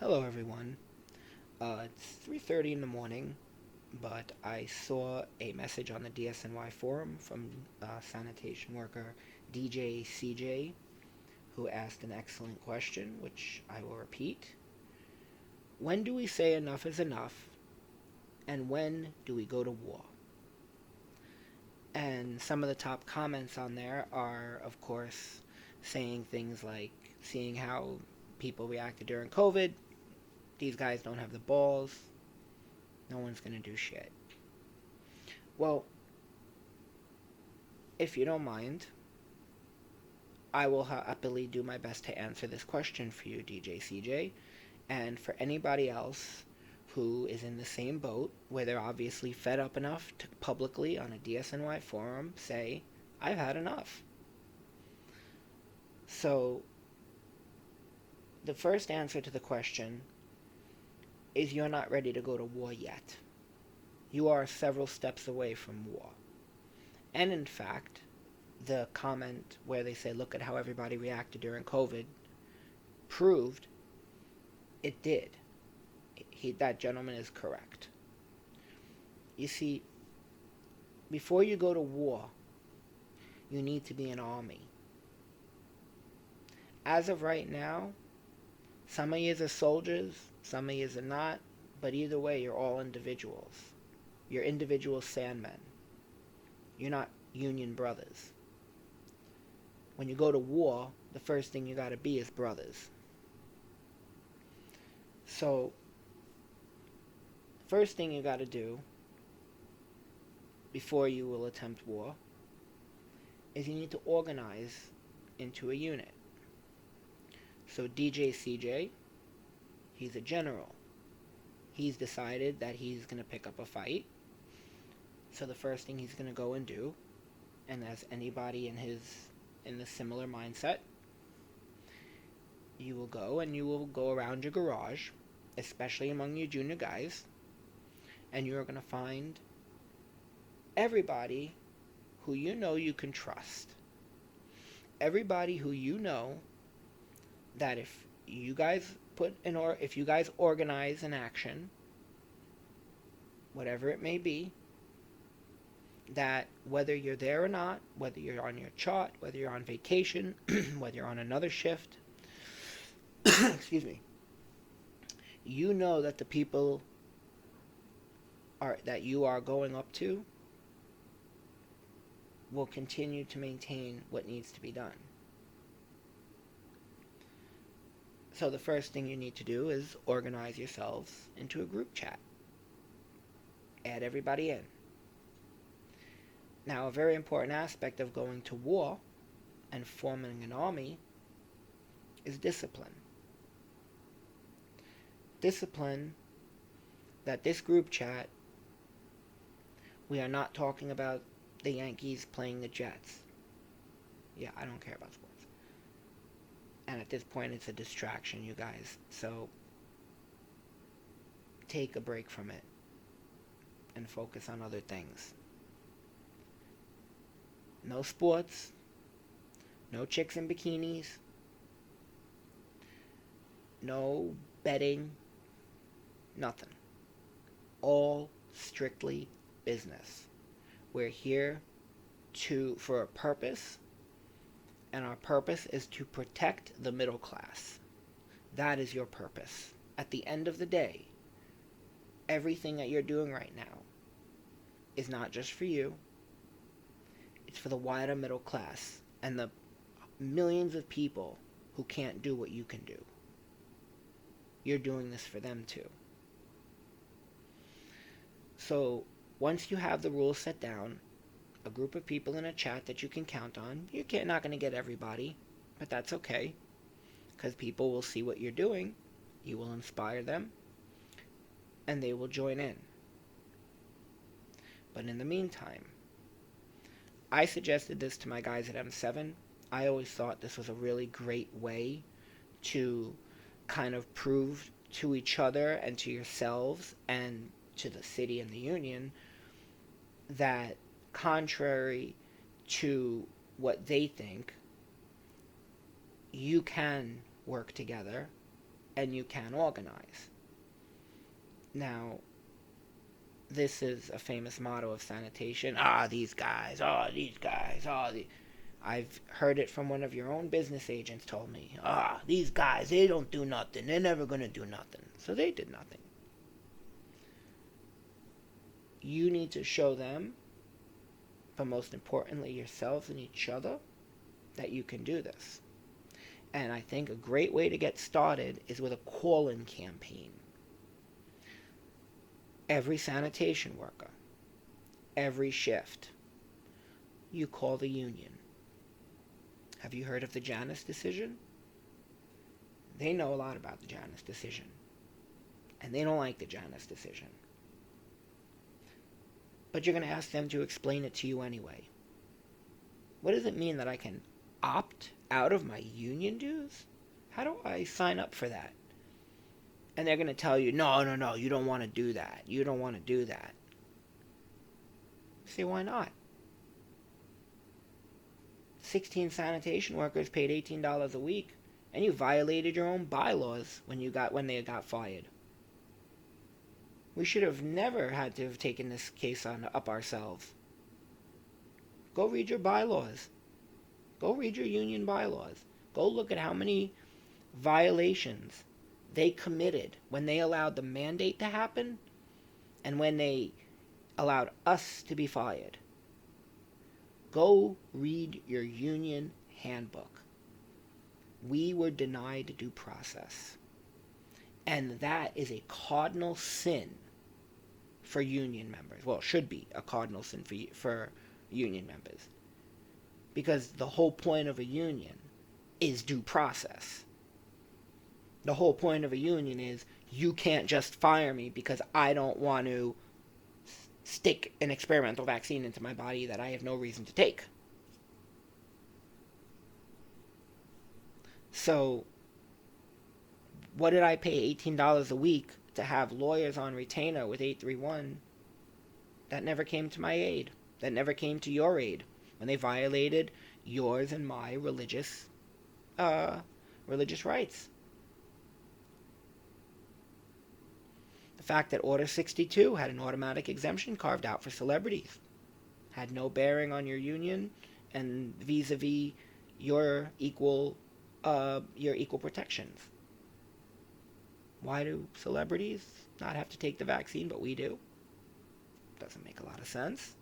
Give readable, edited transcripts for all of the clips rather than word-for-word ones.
Hello, everyone. It's 3:30 in the morning, but I saw a message on the DSNY forum from sanitation worker DJ CeeJae, who asked an excellent question, which I will repeat. When do we say enough is enough, and when do we go to war? And some of the top comments on there are, of course, saying things like, seeing how people reacted during COVID, these guys don't have the balls, no one's gonna do shit. Well, if you don't mind, I will happily do my best to answer this question for you, DJ CeeJae, and for anybody else who is in the same boat, where they're obviously fed up enough to publicly on a DSNY forum say, I've had enough. So, the first answer to the question is you're not ready to go to war yet. You are several steps away from war. And in fact, the comment where they say, look at how everybody reacted during COVID, proved it did. That gentleman is correct. You see, before you go to war, you need to be an army. As of right now, some of you are soldiers, some of you are not, but either way, you're all individuals. You're individual sandmen. You're not union brothers. When you go to war, the first thing you gotta be is brothers. So, first thing you gotta do before you will attempt war is you need to organize into a unit. So DJ CeeJae, he's a general. He's decided that he's gonna pick up a fight. So the first thing he's gonna go and do, and as anybody in the similar mindset, you will go and you will go around your garage, especially among your junior guys, and you're gonna find everybody who you know you can trust. Everybody who you know that if you guys if you guys organize an action, whatever it may be, that whether you're there or not, whether you're on your chart, whether you're on vacation, whether you're on another shift, excuse me, you know that the people that you are going up to will continue to maintain what needs to be done. So the first thing you need to do is organize yourselves into a group chat. Add everybody in. Now, a very important aspect of going to war and forming an army is discipline. Discipline that this group chat, we are not talking about the Yankees playing the Jets. Yeah, I don't care about sports. And at this point, it's a distraction, you guys. So, take a break from it and focus on other things. No sports, no chicks in bikinis, no betting, nothing. All strictly business. We're here for a purpose, and our purpose is to protect the middle class. That is your purpose. At the end of the day, everything that you're doing right now is not just for you. It's for the wider middle class and the millions of people who can't do what you can do. You're doing this for them too. So, once you have the rules set down, a group of people in a chat that you can count on, you're not going to get everybody, but that's okay, because people will see what you're doing, you will inspire them, and they will join in. But in the meantime, I suggested this to my guys at M7. I always thought this was a really great way to kind of prove to each other and to yourselves and to the city and the union that contrary to what they think, you can work together and you can organize. Now, this is a famous motto of sanitation. These guys, these guys, I've heard it from one of your own business agents told me. These guys, they don't do nothing. They're never going to do nothing. So they did nothing. You need to show them, but most importantly yourselves and each other, that you can do this. And I think a great way to get started is with a call-in campaign. Every sanitation worker, every shift, you call the union. Have you heard of the Janus decision? They know a lot about the Janus decision. And they don't like the Janus decision. But you're going to ask them to explain it to you anyway. What does it mean that I can opt out of my union dues? How do I sign up for that? And they're going to tell you, no, you don't want to do that. You don't want to do that. See, why not? 16 sanitation workers paid $18 a week, and you violated your own bylaws when they got fired. We should have never had to have taken this case up ourselves. Go read your bylaws. Go read your union bylaws. Go look at how many violations they committed when they allowed the mandate to happen and when they allowed us to be fired. Go read your union handbook. We were denied due process. And that is a cardinal sin for union members. Well, it should be a cardinal sin for union members. Because the whole point of a union is due process. The whole point of a union is you can't just fire me because I don't want to stick an experimental vaccine into my body that I have no reason to take. So, what did I pay $18 a week to have lawyers on retainer with 831? That never came to my aid. That never came to your aid when they violated yours and my religious rights. The fact that Order 62 had an automatic exemption carved out for celebrities had no bearing on your union and vis-a-vis your equal protections. Why do celebrities not have to take the vaccine, but we do? Doesn't make a lot of sense.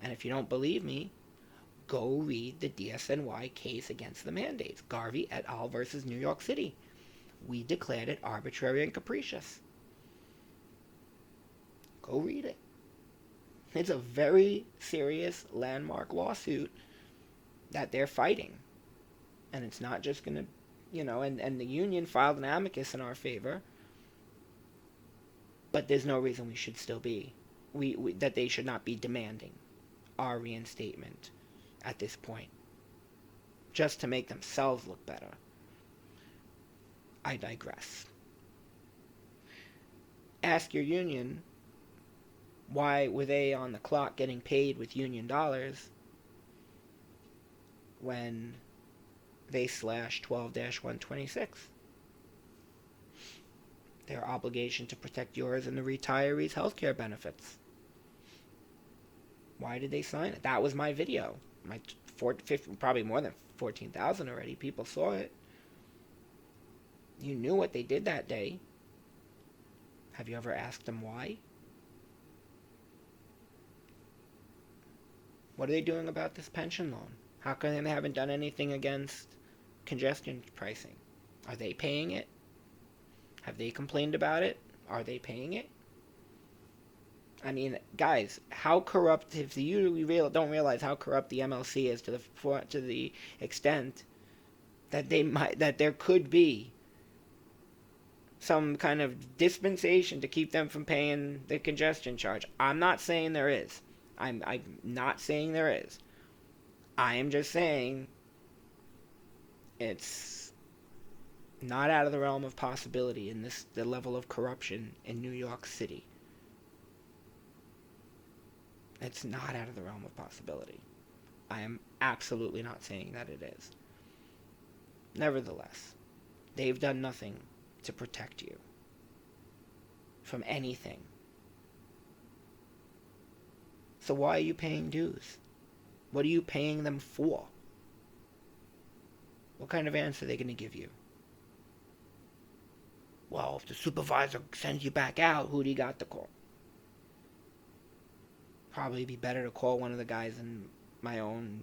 And if you don't believe me, go read the DSNY case against the mandates. Garvey et al. Versus New York City. We declared it arbitrary and capricious. Go read it. It's a very serious landmark lawsuit that they're fighting. And it's not just going to, and the union filed an amicus in our favor. But there's no reason we should still be, that they should not be demanding our reinstatement at this point. Just to make themselves look better. I digress. Ask your union, why were they on the clock getting paid with union dollars when they slashed 12-126? Their obligation to protect yours and the retirees' healthcare benefits. Why did they sign it? That was my video. Probably more than 14,000 already. People saw it. You knew what they did that day. Have you ever asked them why? What are they doing about this pension loan? How come they haven't done anything against congestion pricing? Are they paying it? Have they complained about it? Are they paying it? I mean, guys, how corrupt, if you don't realize how corrupt the MLC is to the extent that that there could be some kind of dispensation to keep them from paying the congestion charge. I'm not saying there is. I'm not saying there is. I am just saying it's not out of the realm of possibility in the level of corruption in New York City. It's not out of the realm of possibility. I am absolutely not saying that it is. Nevertheless, they've done nothing to protect you from anything. So why are you paying dues? What are you paying them for? What kind of answer are they going to give you? Well, if the supervisor sends you back out, who do you got to call? Probably be better to call one of the guys in my own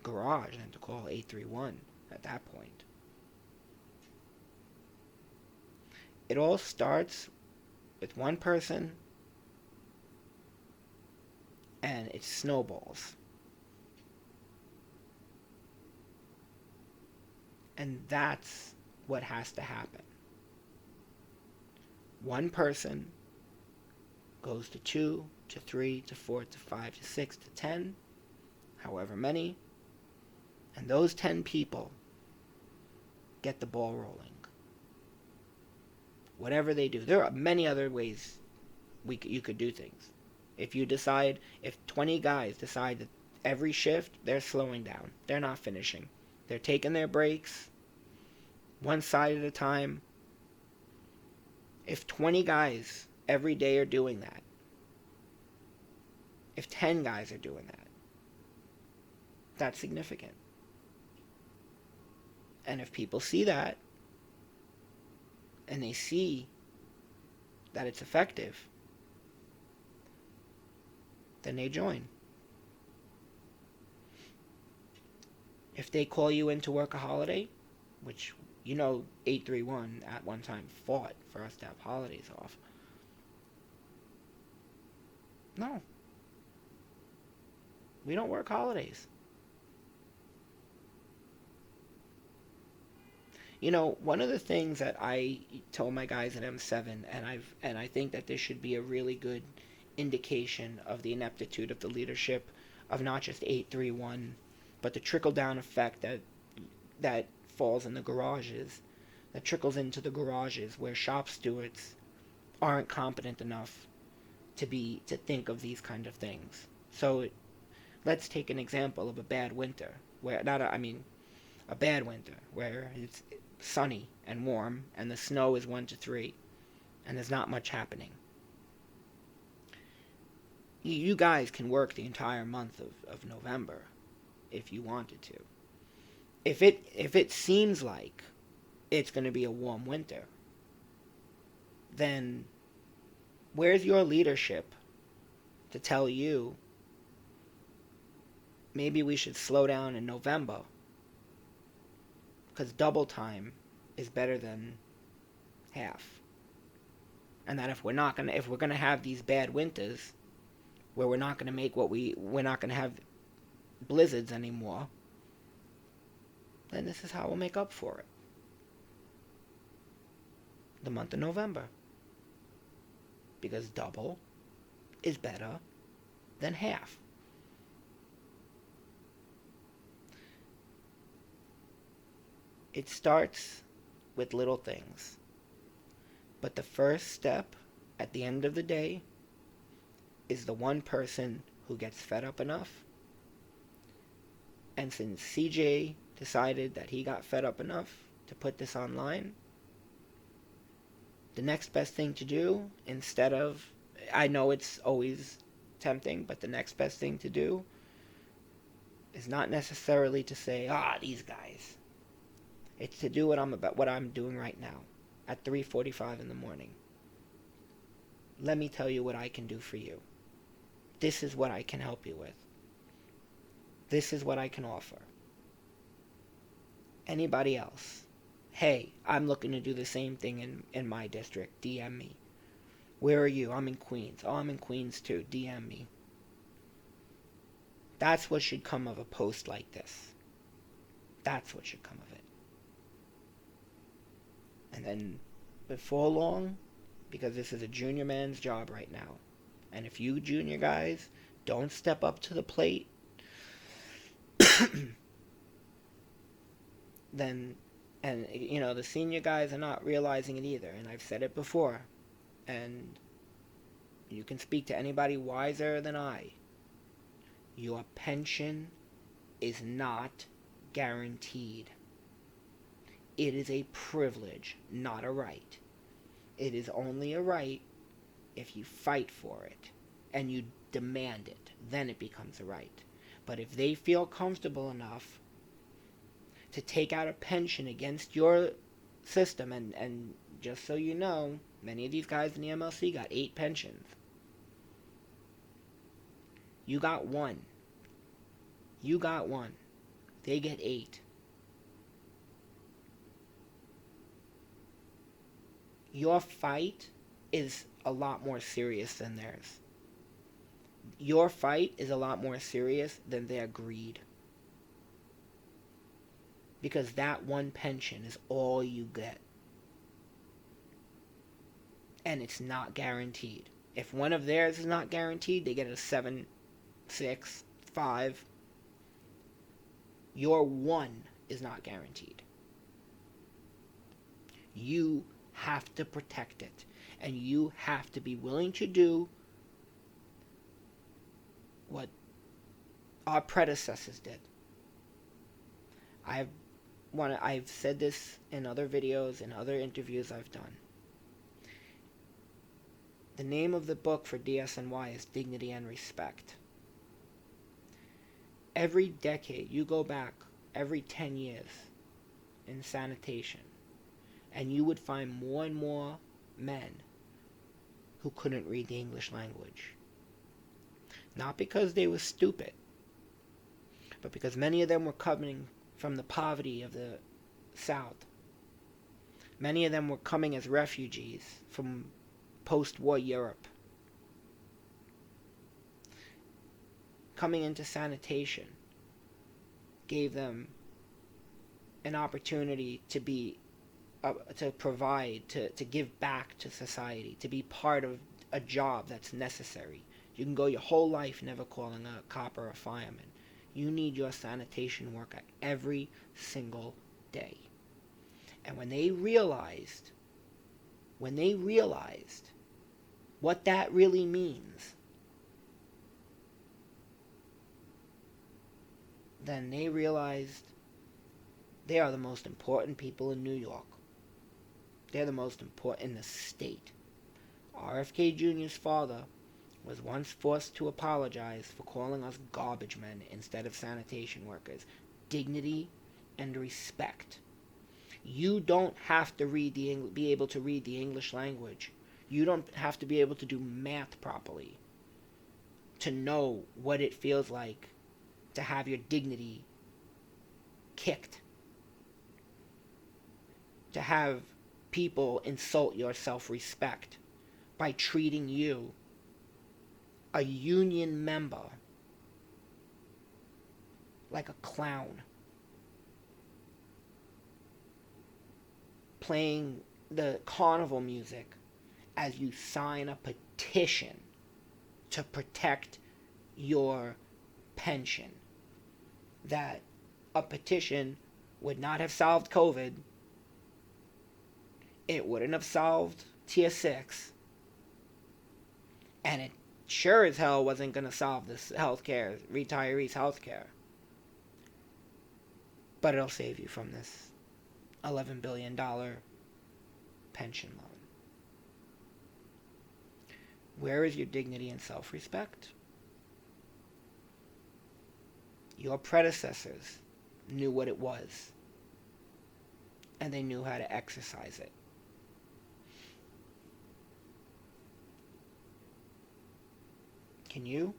garage than to call 831 at that point. It all starts with one person, and it snowballs. And that's what has to happen. One person goes to 2, to 3, to 4, to 5, to 6, to 10, however many, and those 10 people get the ball rolling. Whatever they do. There are many other ways you could do things. If 20 guys decide that every shift, they're slowing down. They're not finishing. They're taking their breaks, one side at a time. If 20 guys every day are doing that, if 10 guys are doing that, that's significant. And if people see that, and they see that it's effective, then they join. If they call you in to work a holiday, which 831 at one time fought for us to have holidays off. No. We don't work holidays. One of the things that I told my guys at M7, and I think that this should be a really good indication of the ineptitude of the leadership of not just 831, but the trickle-down effect that falls in the garages, that trickles into the garages where shop stewards aren't competent enough to think of these kind of things. So let's take an example of a bad winter, a bad winter where it's sunny and warm and the snow is 1 to 3 and there's not much happening. You guys can work the entire month of November if you wanted to. If it seems like it's going to be a warm winter, then where's your leadership to tell you maybe we should slow down in November because double time is better than half, and that if we're going to have these bad winters where we're not going to have blizzards anymore, then this is how we'll make up for it. The month of November. Because double is better than half. It starts with little things. But the first step at the end of the day is the one person who gets fed up enough. And since CeeJae decided that he got fed up enough to put this online, the next best thing to do, I know it's always tempting, but the next best thing to do is not necessarily to say, these guys. It's to do what I'm doing right now at 3:45 in the morning. Let me tell you what I can do for you. This is what I can help you with. This is what I can offer. Anybody else? Hey, I'm looking to do the same thing in my district. DM me. Where are you? I'm in Queens. Oh, I'm in Queens too. DM me. That's what should come of a post like this. That's what should come of it. And then before long, because this is a junior man's job right now, and if you junior guys don't step up to the plate, then, and the senior guys are not realizing it either, and I've said it before, and you can speak to anybody wiser than I. Your pension is not guaranteed. It is a privilege, not a right. It is only a right if you fight for it and you demand it. Then it becomes a right. But if they feel comfortable enough to take out a pension against your system, and just so you know, many of these guys in the MLC got 8 pensions. You got 1. You got 1. They get 8. Your fight is a lot more serious than theirs. Your fight is a lot more serious than their greed. Because that 1 pension is all you get. And it's not guaranteed. If one of theirs is not guaranteed, they get a 7, 6, 5. Your 1 is not guaranteed. You have to protect it. And you have to be willing to do what our predecessors did. I've said this in other videos and other interviews I've done. The name of the book for DSNY is Dignity and Respect. Every decade, you go back every 10 years in sanitation, and you would find more and more men who couldn't read the English language. Not because they were stupid, but because many of them were coming from the poverty of the South. Many of them were coming as refugees from post-war Europe. Coming into sanitation gave them an opportunity to be, to provide, to give back to society, to be part of a job that's necessary. You can go your whole life never calling a cop or a fireman. You need your sanitation worker every single day. And when they realized what that really means, then they realized they are the most important people in New York. They're the most important in the state. RFK Jr.'s father was once forced to apologize for calling us garbage men instead of sanitation workers. Dignity and respect. You don't have to be able to read the English language. You don't have to be able to do math properly to know what it feels like to have your dignity kicked. To have people insult your self-respect by treating you, a union member, like a clown. Playing the carnival music as you sign a petition to protect your pension. That a petition would not have solved COVID. It wouldn't have solved Tier 6. And it sure as hell wasn't going to solve this healthcare, retirees' healthcare. But it'll save you from this $11 billion pension loan. Where is your dignity and self-respect? Your predecessors knew what it was, and they knew how to exercise it. Can you?